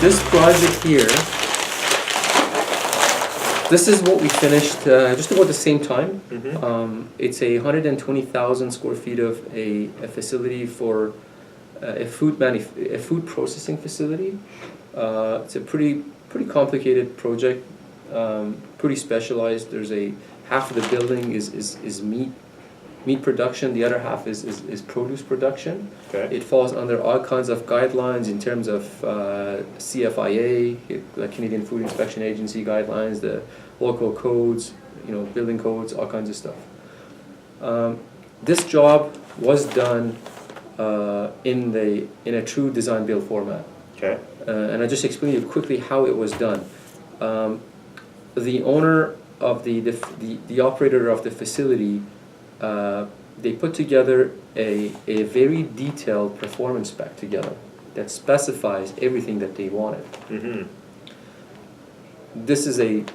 this project here, this is what we finished just about the same time. It's a 120,000 square feet of a facility for a food processing facility. It's a pretty complicated project, pretty specialized. There's half of the building is meat production, the other half is produce production. Okay. It falls under all kinds of guidelines in terms of CFIA, the Canadian Food Inspection Agency guidelines, the local codes, building codes, all kinds of stuff. This job was done in a true design build format. Okay. And I just explain to you quickly how it was done. The owner of the operator of the facility, they put together a very detailed performance spec together that specifies everything that they wanted. This is a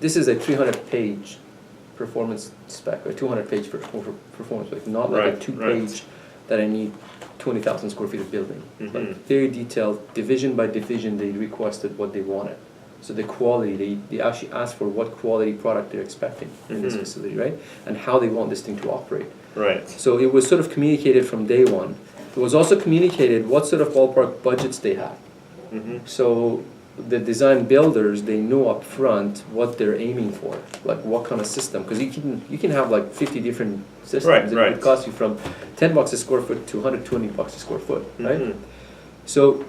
300-page performance spec, or 200-page performance spec, not like a 2-page that I need 20,000 square feet of building. Like very detailed, division by division, they requested what they wanted. So the quality, they actually asked for what quality product they're expecting in this facility, right? And how they want this thing to operate. Right. So it was sort of communicated from day one. It was also communicated what sort of ballpark budgets they have. So the design builders, they know up front what they're aiming for, like what kind of system, because you can have like 50 different systems. It would cost you from $10 a square foot to $120 a square foot, right? So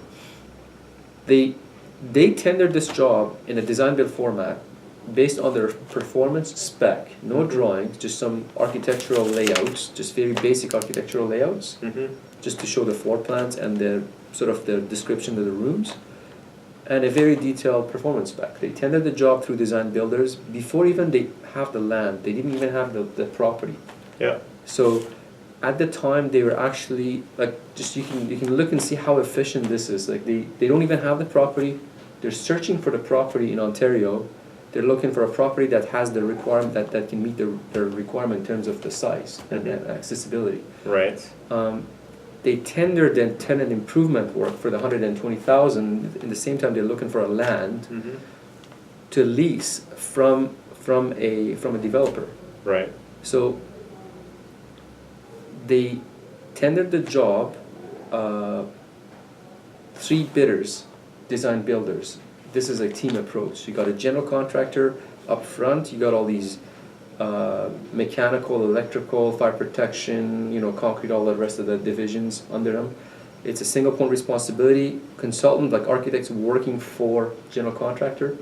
they tendered this job in a design build format based on their performance spec, no drawings, just some architectural layouts, just very basic architectural layouts, just to show the floor plans and the sort of the description of the rooms, and a very detailed performance spec. They tendered the job through design builders before even they have the land. They didn't even have the property. Yeah. So at the time they were actually like, just you can look and see how efficient this is. Like they don't even have the property. They're searching for the property in Ontario. They're looking for a property that has the requirement that can meet their requirement in terms of the size and accessibility. Right. They tendered the tenant improvement work for the 120,000. In the same time, they're looking for a land to lease from a developer. Right. So they tendered the job. 3 bidders, design builders. This is a team approach. You got a general contractor up front. You got all these mechanical, electrical, fire protection, concrete, all the rest of the divisions under them. It's a single point responsibility. Consultant, like architects working for general contractor.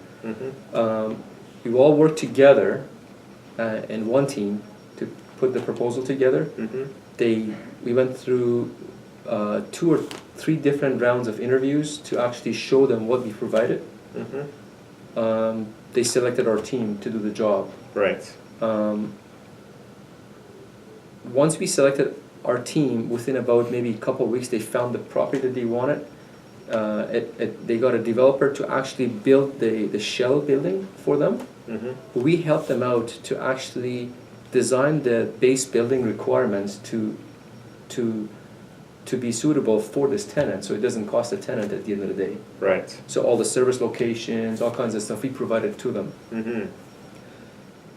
You all work together in one team to put the proposal together. We went through 2 or 3 different rounds of interviews to actually show them what we provided. They selected our team to do the job. Right. Once we selected our team, within about maybe a couple of weeks, they found the property that they wanted. They got a developer to actually build the shell building for them. We helped them out to actually design the base building requirements to be suitable for this tenant, so it doesn't cost the tenant at the end of the day. Right. So all the service locations, all kinds of stuff, we provided to them.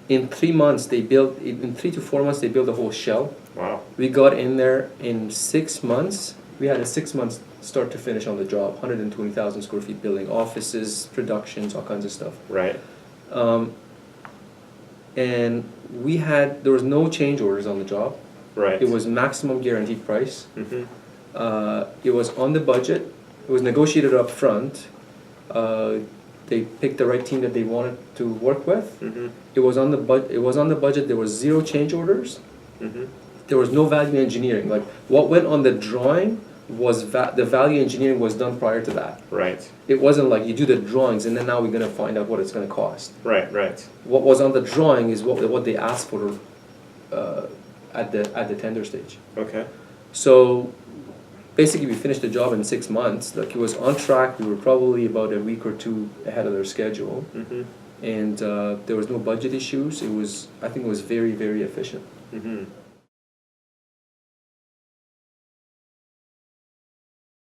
In 3 months, in 3 to 4 months, they built the whole shell. Wow. We got in there in 6 months. We had a 6 months start to finish on the job, 120,000 square feet building, offices, productions, all kinds of stuff. Right. And there was no change orders on the job. Right. It was maximum guaranteed price. It was on the budget. It was negotiated up front. They picked the right team that they wanted to work with. It was on the budget. There was 0 change orders. There was no value engineering. Like what went on the drawing was the value engineering was done prior to that. Right. It wasn't like you do the drawings and then now we're gonna find out what it's gonna cost. Right. Right. What was on the drawing is what they asked for at the tender stage. Okay. So basically we finished the job in 6 months. Like it was on track. We were probably about a week or 2 ahead of their schedule. And there was no budget issues. I think it was very, very efficient.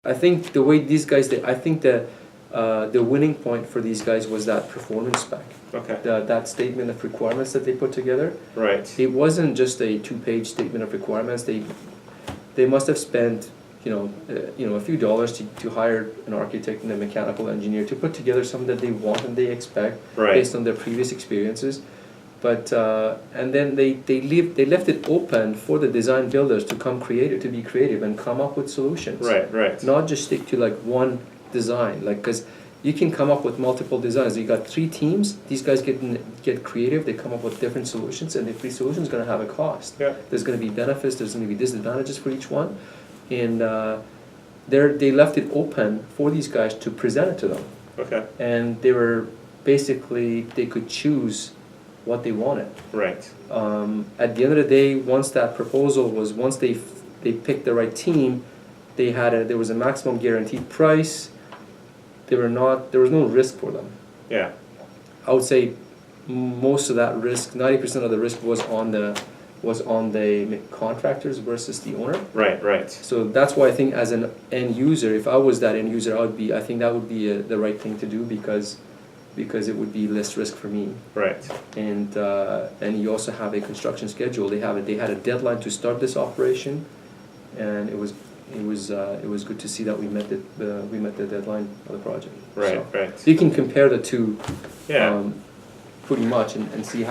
I think the way these guys did, I think that the winning point for these guys was that performance spec. Okay. That statement of requirements that they put together. Right. It wasn't just a 2-page statement of requirements. They must have spent a few dollars to hire an architect and a mechanical engineer to put together something that they want and they expect based on their previous experiences. But and then they left it open for the design builders to be creative and come up with solutions. Right. Not just stick to like one design, like because you can come up with multiple designs. You got 3 teams. These guys get creative. They come up with different solutions, and every solution is going to have a cost. Yeah. There's going to be benefits. There's going to be disadvantages for each one, and they left it open for these guys to present it to them. Okay. And they were basically they could choose what they wanted. Right. At the end of the day, once they picked the right team, there was a maximum guaranteed price. There was no risk for them. Yeah. I would say most of that risk, 90% of the risk was on the contractors versus the owner. Right. So that's why I think as an end user, if I was that end user, I think that would be the right thing to do because it would be less risk for me. Right. And you also have a construction schedule. They had a deadline to start this operation, and it was good to see that we met the deadline of the project. Right. So you can compare the two, Yeah. pretty much, and see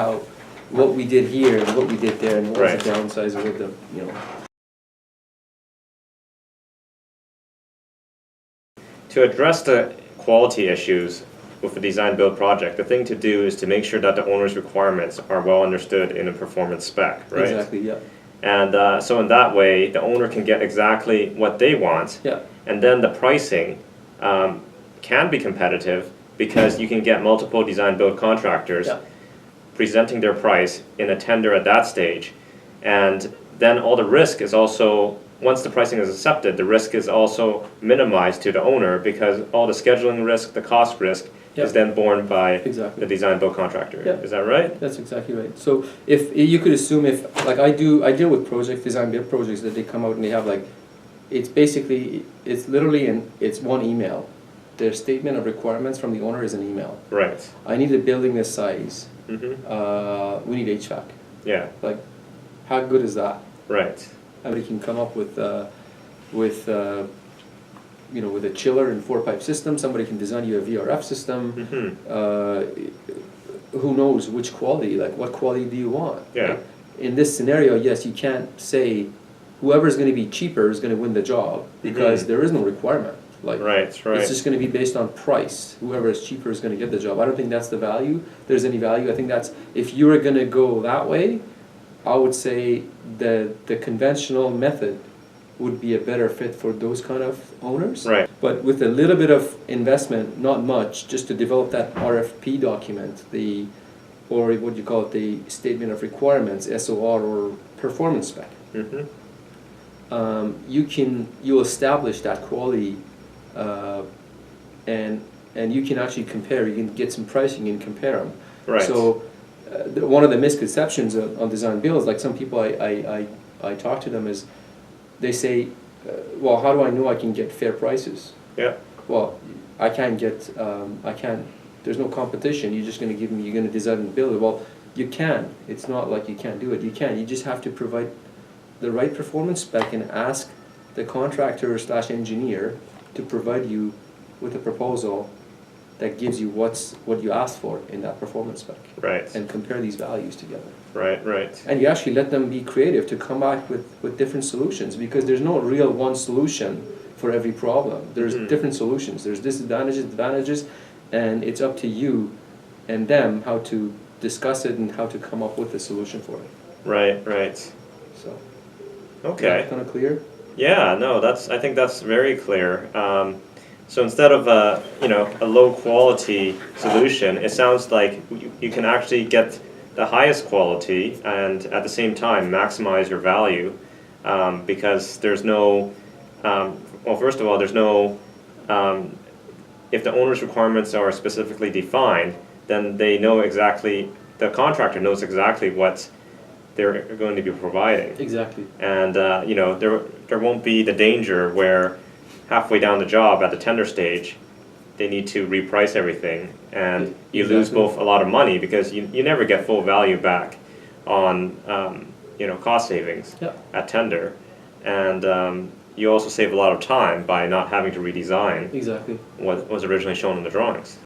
what we did here and what we did there, and what was the downsides with the To address the quality issues with a design build project, the thing to do is to make sure that the owner's requirements are well understood in a performance spec, right? Exactly, yeah. And so in that way, the owner can get exactly what they want. Yeah. And then the pricing can be competitive because you can get multiple design build contractors presenting their price in a tender at that stage. And then all the risk is also, once the pricing is accepted, the risk is also minimized to the owner because all the scheduling risk, the cost risk, is then borne by the design build contractor. Yeah. Is that right? That's exactly right. So if you could assume like I deal with design build projects that they come out and they have it's literally it's one email. Their statement of requirements from the owner is an email. Right. I need a building this size. Mm-hmm. We need HVAC. Yeah. Like, how good is that? Right. Somebody can come up with a chiller and 4-pipe system. Somebody can design you a VRF system. Mm-hmm. Who knows which quality? Like, what quality do you want? Yeah. Like, in this scenario, yes, you can't say whoever's going to be cheaper is going to win the job because there is no requirement. Like, Right. it's just going to be based on price. Whoever is cheaper is going to get the job. I don't think that's the value. There's any value. I think that's, if you were going to go that way, I would say the conventional method would be a better fit for those kind of owners. Right. But with a little bit of investment, not much, just to develop that RFP document, or what you call it, the Statement of Requirements, SOR, or performance spec. Mm-hmm. You'll establish that quality, and you can actually compare. You can get some pricing and compare them. Right. So one of the misconceptions on design builds, like some people I talk to them, is they say, well, how do I know I can get fair prices? Yeah. Well, I can't, there's no competition. You're just going to give me, you're going to design and build it. Well, you can. It's not like you can't do it. You can. You just have to provide the right performance spec and ask the contractor / engineer to provide you with a proposal that gives you what you asked for in that performance spec. Right. And compare these values together. Right. And you actually let them be creative to come back with different solutions, because there's no real one solution for every problem. There's different solutions. There's disadvantages, advantages, and it's up to you and them how to discuss it and how to come up with a solution for it. Right. So. Okay. Kind of clear? Yeah. No. I think that's very clear. So instead of a low quality solution, it sounds like you can actually get the highest quality and at the same time maximize your value, because there's no, well, first of all, there's no, if the owner's requirements are specifically defined, then they know exactly, the contractor knows exactly what they're going to be providing. Exactly. And there won't be the danger where halfway down the job at the tender stage, they need to reprice everything, and you lose Exactly. both a lot of money because you never get full value back on cost savings Yeah. at tender, and you also save a lot of time by not having to redesign Exactly. what was originally shown in the drawings.